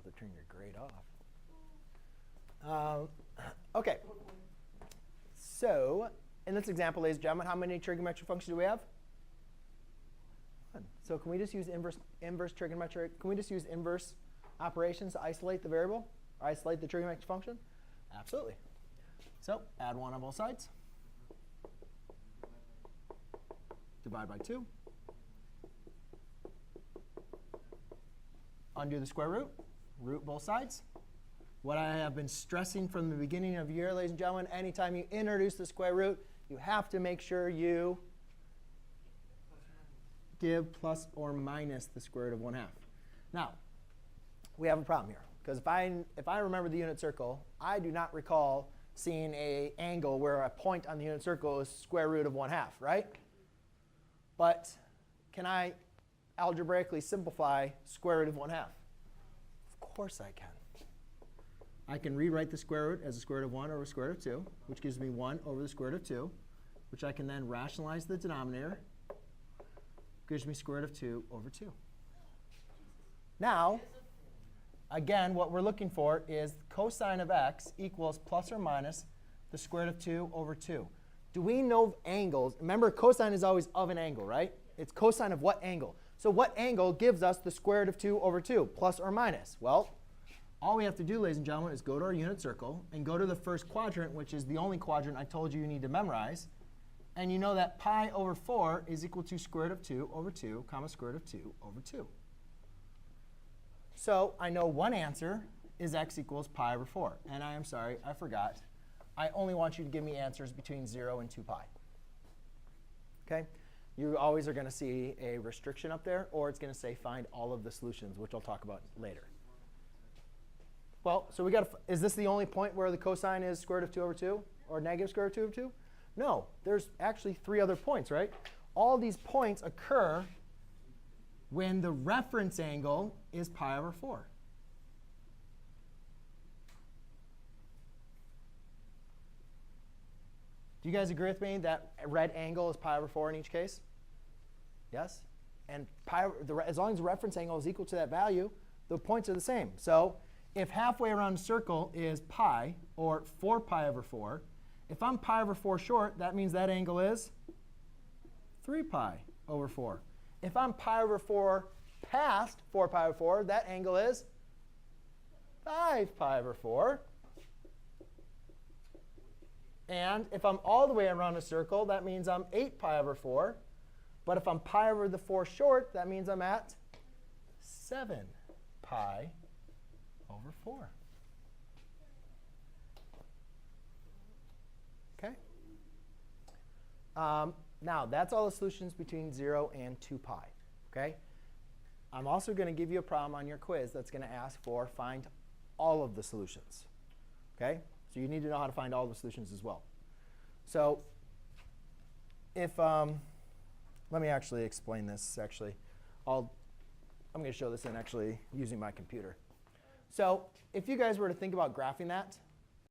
bother turning your grade off. OK. So in this example, ladies and gentlemen, how many trigonometric functions do we have? One. So can we just use inverse trigonometric? Can we just use inverse operations to isolate the variable, or isolate the trigonometric function? Absolutely. So add 1 on both sides. Divide by 2. Undo the square root. Root both sides. What I have been stressing from the beginning of the year, ladies and gentlemen, anytime you introduce the square root, you have to make sure you give plus or minus the square root of 1/2. Now, we have a problem here. Because if I remember the unit circle, I do not recall seeing an angle where a point on the unit circle is square root of 1/2, right? But can I algebraically simplify square root of 1/2? Of course I can. I can rewrite the square root as the square root of 1 over the square root of 2, which gives me 1 over the square root of 2, which I can then rationalize the denominator, gives me square root of 2 over 2. Now, again, what we're looking for is cosine of x equals plus or minus the square root of 2 over 2. Do we know angles? Remember, cosine is always of an angle, right? It's cosine of what angle? So what angle gives us the square root of 2 over 2, plus or minus? Well, all we have to do, ladies and gentlemen, is go to our unit circle and go to the first quadrant, which is the only quadrant I told you need to memorize. And you know that pi over 4 is equal to square root of 2 over 2, comma square root of 2 over 2. So I know one answer is x equals pi over 4. And I am sorry, I forgot. I only want you to give me answers between 0 and 2 pi. OK? You always are going to see a restriction up there, or it's going to say find all of the solutions, which I'll talk about later. Well, so we got to, is this the only point where the cosine is square root of 2 over 2, or negative square root of 2 over 2? No, there's actually 3 other points, right? All these points occur when the reference angle is pi over 4. Do you guys agree with me that red angle is pi over 4 in each case? Yes? And as long as the reference angle is equal to that value, the points are the same. So if halfway around a circle is pi, or 4 pi over 4, if I'm pi over 4 short, that means that angle is 3 pi over 4. If I'm pi over 4 past 4 pi over 4, that angle is 5 pi over 4. And if I'm all the way around a circle, that means I'm 8 pi over 4. But if I'm pi over the 4 short, that means I'm at 7 pi over 4. OK? Now, that's all the solutions between 0 and 2 pi. OK? I'm also going to give you a problem on your quiz that's going to ask for find all of the solutions. OK? So you need to know how to find all the solutions as well. So if let me actually explain this. Actually, I'm going to show this in actually using my computer. So if you guys were to think about graphing that,